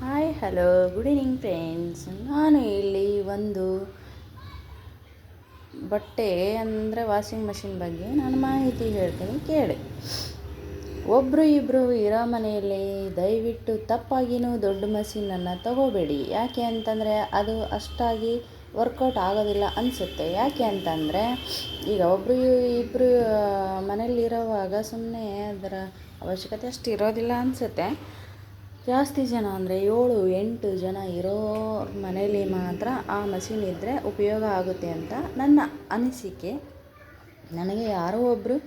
Hi hello good evening friends. ನಾನು ಇಲ್ಲಿ ಒಂದು ಬಟ್ಟೆ ಅಂದರೆ ವಾಷಿಂಗ್ ಮಷಿನ್ ಬಗ್ಗೆ ನಾನು ಮಾಹಿತಿ ಹೇಳ್ತೀನಿ ಕೇಳಿ. ಒಬ್ಬರು ಇಬ್ಬರು ಇರೋ ಮನೆಯಲ್ಲಿ ದಯವಿಟ್ಟು ತಪ್ಪಾಗಿಯೂ ದೊಡ್ಡ ಮಷೀನನ್ನು ತಗೋಬೇಡಿ. ಯಾಕೆ ಅಂತಂದರೆ ಅದು ಅಷ್ಟಾಗಿ ವರ್ಕೌಟ್ ಆಗೋದಿಲ್ಲ ಅನಿಸುತ್ತೆ. ಯಾಕೆ ಅಂತಂದರೆ ಈಗ ಒಬ್ಬರು ಇಬ್ಬರು ಮನೇಲಿರೋವಾಗ ಸುಮ್ಮನೆ ಅದರ ಅವಶ್ಯಕತೆ ಅಷ್ಟು ಇರೋದಿಲ್ಲ ಅನಿಸುತ್ತೆ. ಜಾಸ್ತಿ ಜನ ಅಂದರೆ 7-8 ಜನ ಇರೋ ಮನೇಲಿ ಮಾತ್ರ ಆ ಮಷೀನ್ ಇದ್ದರೆ ಉಪಯೋಗ ಆಗುತ್ತೆ ಅಂತ ನನ್ನ ಅನಿಸಿಕೆ. ನನಗೆ ಯಾರೋ ಒಬ್ಬರು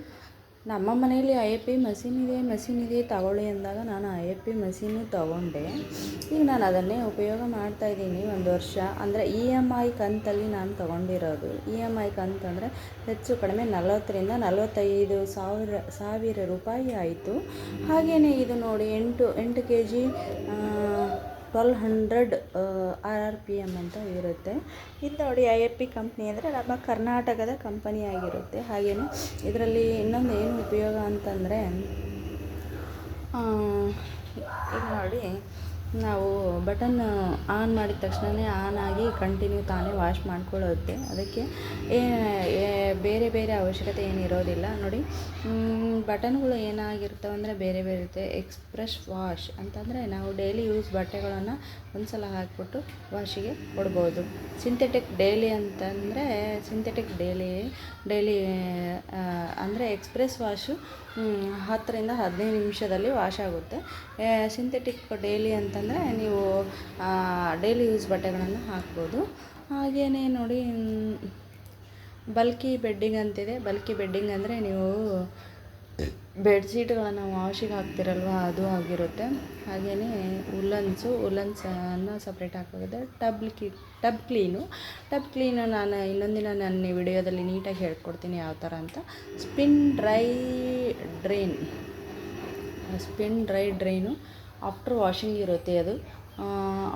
ನಮ್ಮ ಮನೆಯಲ್ಲಿ IFB ಮಷೀನ್ ಇದೆ ತಗೊಳ್ಳಿ ಅಂದಾಗ ನಾನು IFB ಮಷೀನು ತಗೊಂಡೆ. ಈಗ ನಾನು ಅದನ್ನೇ ಉಪಯೋಗ ಮಾಡ್ತಾಯಿದ್ದೀನಿ 1 ವರ್ಷ. ಅಂದರೆ EMI ಕಂತಲ್ಲಿ ನಾನು ತೊಗೊಂಡಿರೋದು. EMI ಕಂತಂದರೆ ಹೆಚ್ಚು ಕಡಿಮೆ 40,000 ರಿಂದ 45,000 ರೂಪಾಯಿ ಆಯಿತು. ಹಾಗೆಯೇ ಇದು ನೋಡಿ 8 kg 1200 RRPM ಅಂತ ಇರುತ್ತೆ. ಇದು ನೋಡಿ IFB ಕಂಪ್ನಿ ಅಂದರೆ ನಮ್ಮ ಕರ್ನಾಟಕದ ಕಂಪನಿ ಆಗಿರುತ್ತೆ. ಹಾಗೆಯೇ ಇದರಲ್ಲಿ ಇನ್ನೊಂದು ಏನು ಉಪಯೋಗ ಅಂತಂದರೆ ಈಗ ನೋಡಿ ನಾವು ಬಟನ್ ಆನ್ ಮಾಡಿದ ತಕ್ಷಣವೇ ಆನ್ ಆಗಿ ಕಂಟಿನ್ಯೂ ತಾನೇ ವಾಶ್ ಮಾಡ್ಕೊಳ್ಳುತ್ತೆ. ಅದಕ್ಕೆ ಬೇರೆ ಅವಶ್ಯಕತೆ ಏನಿರೋದಿಲ್ಲ. ನೋಡಿ ಬಟನ್ಗಳು ಏನಾಗಿರ್ತವೆ ಅಂದರೆ ಬೇರೆ ಇರುತ್ತೆ. ಎಕ್ಸ್ಪ್ರೆಸ್ ವಾಶ್ ಅಂತಂದರೆ ನಾವು ಡೈಲಿ ಯೂಸ್ ಬಟ್ಟೆಗಳನ್ನು ಒಂದು ಸಲ ಹಾಕಿಬಿಟ್ಟು ವಾಶಿಗೆ ಕೊಡ್ಬೋದು. ಸಿಂಥೆಟಿಕ್ ಡೈಲಿ ಅಂತಂದರೆ ಡೈಲಿ ಅಂದರೆ ಎಕ್ಸ್ಪ್ರೆಸ್ ವಾಶು 10 ರಿಂದ 15 ನಿಮಿಷದಲ್ಲಿ ವಾಶ್ ಆಗುತ್ತೆ. ಸಿಂಥೆಟಿಕ್ ಡೈಲಿ ಅಂತಂದರೆ ನೀವು ಡೈಲಿ ಯೂಸ್ ಬಟ್ಟೆಗಳನ್ನು ಹಾಕ್ಬೋದು. ಹಾಗೆಯೇ ನೋಡಿ ಬಲ್ಕಿ ಬೆಡ್ಡಿಂಗ್ ಅಂತಿದೆ. ಬಲ್ಕಿ ಬೆಡ್ಡಿಂಗ್ ಅಂದರೆ ನೀವು ಬೆಡ್ಶೀಟ್ಗಳನ್ನು ವಾಶಿಗೆ ಹಾಕ್ತಿರಲ್ವ ಅದು ಆಗಿರುತ್ತೆ. ಹಾಗೆಯೇ ಉಲ್ಲನ್ಸನ್ನು ಸಪ್ರೇಟ್ ಹಾಕೋಗಿದೆ. ಟಬ್ ಕ್ಲೀನು ನಾನು ಇನ್ನೊಂದಿನ ನನ್ನ ವಿಡಿಯೋದಲ್ಲಿ ನೀಟಾಗಿ ಹೇಳ್ಕೊಡ್ತೀನಿ ಯಾವ ಥರ ಅಂತ. Spin dry drain after washing ಇರುತ್ತೆ. ಅದು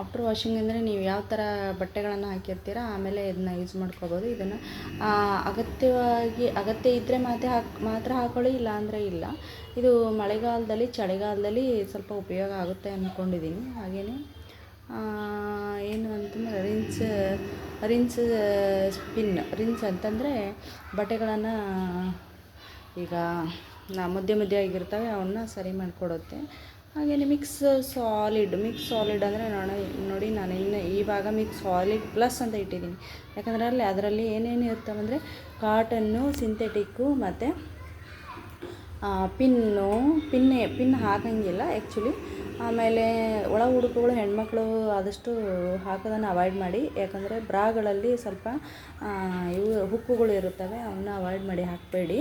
ಆಫ್ಟರ್ ವಾಷಿಂಗ್ ಅಂದರೆ ನೀವು ಯಾವ ಥರ ಬಟ್ಟೆಗಳನ್ನು ಹಾಕಿರ್ತೀರ ಆಮೇಲೆ ಇದನ್ನ ಯೂಸ್ ಮಾಡ್ಕೋಬೋದು. ಇದನ್ನು ಅಗತ್ಯ ಇದ್ದರೆ ಮಾತ್ರ ಹಾಕೊಳ್ಳಿ, ಇಲ್ಲ ಅಂದರೆ ಇಲ್ಲ. ಇದು ಮಳೆಗಾಲದಲ್ಲಿ ಚಳಿಗಾಲದಲ್ಲಿ ಸ್ವಲ್ಪ ಉಪಯೋಗ ಆಗುತ್ತೆ ಅಂದ್ಕೊಂಡಿದ್ದೀನಿ. ಹಾಗೆಯೇ ಏನು ಅಂತಂದರೆ ರಿನ್ಸ್ ಅಂತಂದರೆ ಬಟ್ಟೆಗಳನ್ನು ಈಗ ಮುದ್ದೆ ಆಗಿರ್ತವೆ ಅವನ್ನ ಸರಿ ಮಾಡಿಕೊಡುತ್ತೆ. ಹಾಗೆಯೇ ಮಿಕ್ಸ್ ಸಾಲಿಡ್ ಅಂದರೆ ನೋಡಿ ನಾನು ಇವಾಗ ಮಿಕ್ಸ್ ಸಾಲಿಡ್ ಪ್ಲಸ್ ಅಂತ ಇಟ್ಟಿದ್ದೀನಿ. ಯಾಕಂದರೆ ಅದರಲ್ಲಿ ಏನೇನು ಇರ್ತವೆ ಅಂದರೆ ಕಾಟನ್ನು, ಸಿಂಥೆಟಿಕ್ಕು ಮತ್ತು ಪಿನ್ ಹಾಕಂಗಿಲ್ಲ ಆ್ಯಕ್ಚುಲಿ. ಆಮೇಲೆ ಒಳ ಉಡುಪುಗಳು ಹೆಣ್ಮಕ್ಳು ಆದಷ್ಟು ಹಾಕೋದನ್ನು ಅವಾಯ್ಡ್ ಮಾಡಿ. ಯಾಕಂದರೆ ಬ್ರಾಗಳಲ್ಲಿ ಸ್ವಲ್ಪ ಹುಕ್ಕುಗಳು ಇರುತ್ತವೆ, ಅವನ್ನ ಅವಾಯ್ಡ್ ಮಾಡಿ ಹಾಕಬೇಡಿ.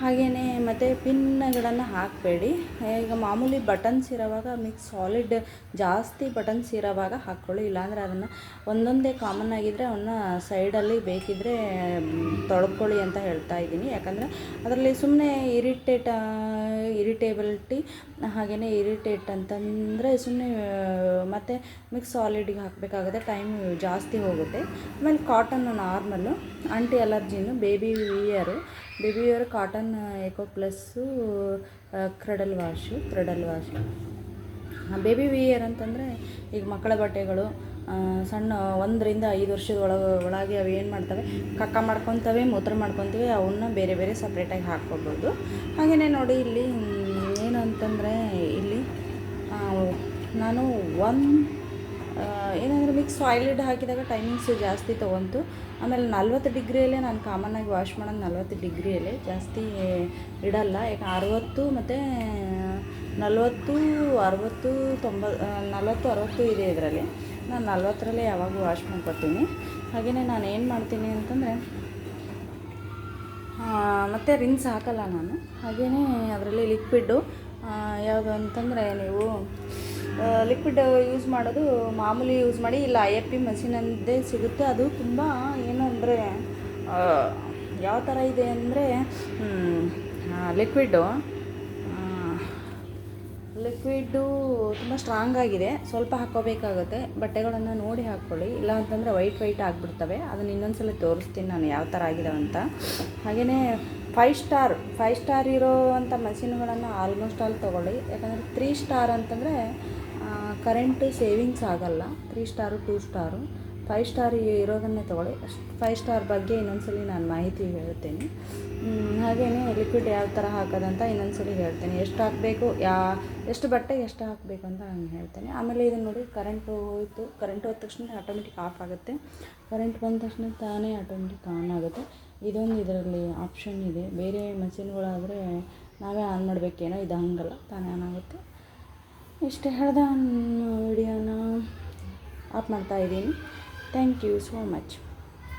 ಹಾಗೆಯೇ ಮತ್ತು ಪಿನ್ಗಳನ್ನು ಹಾಕಬೇಡಿ. ಈಗ ಮಾಮೂಲಿ ಬಟನ್ಸ್ ಇರೋವಾಗ ಮಿಕ್ಸ್ ಸಾಲಿಡ್ ಜಾಸ್ತಿ ಬಟನ್ಸ್ ಇರೋವಾಗ ಹಾಕ್ಕೊಳ್ಳಿ. ಇಲ್ಲಾಂದರೆ ಅದನ್ನು ಒಂದೊಂದೇ ಕಾಮನ್ ಆಗಿದ್ದರೆ ಅವನ್ನ ಸೈಡಲ್ಲಿ ಬೇಕಿದ್ದರೆ ತೊಳ್ಕೊಳ್ಳಿ ಅಂತ ಹೇಳ್ತಾ ಇದ್ದೀನಿ. ಯಾಕಂದರೆ ಅದರಲ್ಲಿ ಸುಮ್ಮನೆ ಇರಿಟೇಬಿಲಿಟಿ ಹಾಗೆಯೇ ಇರಿಟೇಟ್ ಅಂತಂದರೆ ಸುಮ್ಮನೆ ಮತ್ತು ಮಿಕ್ಸ್ ಸಾಲಿಡ್ಗೆ ಹಾಕಬೇಕಾಗುತ್ತೆ, ಟೈಮ್ ಜಾಸ್ತಿ ಹೋಗುತ್ತೆ. ಆಮೇಲೆ cotton normal, anti allergen, baby wear cotton eco plus cradle wash. Baby wear ಅಂತಂದರೆ ಈಗ ಮಕ್ಕಳ ಬಟ್ಟೆಗಳು ಸಣ್ಣ 1 ರಿಂದ 5 ವರ್ಷದ ಒಳಗೆ ಅವು ಏನು ಮಾಡ್ತವೆ, ಕಕ್ಕ ಮಾಡ್ಕೊತವೆ, ಮೂತ್ರ ಮಾಡ್ಕೊತೀವಿ, ಅವನ್ನ ಬೇರೆ ಸಪ್ರೇಟಾಗಿ ಹಾಕ್ಕೋಬೋದು. ಹಾಗೆಯೇ ನೋಡಿ ಇಲ್ಲಿ ಏನು ಅಂತಂದರೆ ಇಲ್ಲಿ ನಾನು ಏನಂದರೆ ಮಿಕ್ಸ್ ಸಾಲಿಡ್ ಹಾಕಿದಾಗ ಟೈಮಿಂಗ್ಸು ಜಾಸ್ತಿ ತೊಗೊಂತು. ಆಮೇಲೆ 40 ಡಿಗ್ರಿಯಲ್ಲೇ ನಾನು ಕಾಮನ್ನಾಗಿ ವಾಶ್ ಮಾಡೋದು 40 ಡಿಗ್ರಿಯಲ್ಲೇ, ಜಾಸ್ತಿ ಇಡಲ್ಲ. ಯಾಕೆ 60 ಮತ್ತು 40, 60, 90, 40 ಇದೆ ಇದರಲ್ಲಿ. ನಾನು 40ರಲ್ಲೇ ಯಾವಾಗೂ ವಾಶ್ ಮಾಡ್ಕೊತೀನಿ. ಹಾಗೆಯೇ ನಾನು ಏನು ಮಾಡ್ತೀನಿ ಅಂತಂದರೆ ಮತ್ತು ರಿನ್ಸ್ ಹಾಕಲ್ಲ ನಾನು. ಹಾಗೆಯೇ ಅದರಲ್ಲಿ ಲಿಕ್ವಿಡ್ಡು ಯಾವುದು ಅಂತಂದರೆ ನೀವು ಲಿಕ್ವಿಡ್ ಯೂಸ್ ಮಾಡೋದು ಮಾಮೂಲಿ ಯೂಸ್ ಮಾಡಿ, ಇಲ್ಲ IFB ಮಷೀನಂದೇ ಸಿಗುತ್ತೆ. ಅದು ತುಂಬ ಏನು ಅಂದರೆ ಯಾವ ಥರ ಇದೆ ಅಂದರೆ ಲಿಕ್ವಿಡ್ಡು ತುಂಬ ಸ್ಟ್ರಾಂಗ್ ಆಗಿದೆ. ಸ್ವಲ್ಪ ಹಾಕ್ಕೋಬೇಕಾಗುತ್ತೆ. ಬಟ್ಟೆಗಳನ್ನು ನೋಡಿ ಹಾಕ್ಕೊಳ್ಳಿ, ಇಲ್ಲ ಅಂತಂದರೆ ವೈಟ್ ಆಗಿಬಿಡ್ತವೆ. ಅದನ್ನು ಇನ್ನೊಂದು ಸಲ ತೋರಿಸ್ತೀನಿ ನಾನು ಯಾವ ಥರ ಆಗಿದಾವೆ ಅಂತ. ಹಾಗೆಯೇ 5 ಸ್ಟಾರ್ ಇರೋವಂಥ ಮಷೀನ್ಗಳನ್ನು ಆಲ್ಮೋಸ್ಟ್ ಆಲ್ ತೊಗೊಳ್ಳಿ. ಯಾಕಂದರೆ 3 ಸ್ಟಾರ್ ಅಂತಂದರೆ ಕರೆಂಟು ಸೇವಿಂಗ್ಸ್ ಆಗಲ್ಲ. 3 ಸ್ಟಾರು 2 ಸ್ಟಾರು 5 ಸ್ಟಾರ್ ಇರೋದನ್ನೇ ತೊಗೊಳ್ಳಿ. 5 ಸ್ಟಾರ್ ಬಗ್ಗೆ ಇನ್ನೊಂದ್ಸಲಿ ನಾನು ಮಾಹಿತಿ ಹೇಳ್ತೇನೆ. ಹಾಗೆಯೇ ಲಿಕ್ವಿಡ್ ಯಾವ ಥರ ಹಾಕೋದಂತ ಇನ್ನೊಂದ್ಸಲಿ ಹೇಳ್ತೇನೆ. ಎಷ್ಟು ಹಾಕಬೇಕು, ಎಷ್ಟು ಬಟ್ಟೆಗೆ ಎಷ್ಟು ಹಾಕಬೇಕು ಅಂತ ನಾನು ಹೇಳ್ತೇನೆ. ಆಮೇಲೆ ಇದನ್ನು ನೋಡಿ, ಕರೆಂಟು ಹೋಯಿತು. ಕರೆಂಟ್ ಹೋದ ತಕ್ಷಣ ಆಟೋಮೆಟಿಕ್ ಆಫ್ ಆಗುತ್ತೆ. ಕರೆಂಟ್ ಬಂದ ತಕ್ಷಣ ತಾನೇ ಆಟೋಮೆಟಿಕ್ ಆನ್ ಆಗುತ್ತೆ. ಇದೊಂದು ಇದರಲ್ಲಿ ಆಪ್ಷನ್ ಇದೆ. ಬೇರೆ ಮಷಿನ್ಗಳಾದರೆ ನಾವೇ ಆನ್ ಮಾಡಬೇಕೇನೋ, ಇದು ಹಂಗಲ್ಲ, ತಾನೇ ಆನ್ ಆಗುತ್ತೆ. ಇಷ್ಟು ಹೇಳ್ದೆ ವಿಡಿಯೋನ ಆಫ್ ಮಾಡ್ತಾಯಿದ್ದೀನಿ. Thank you so much.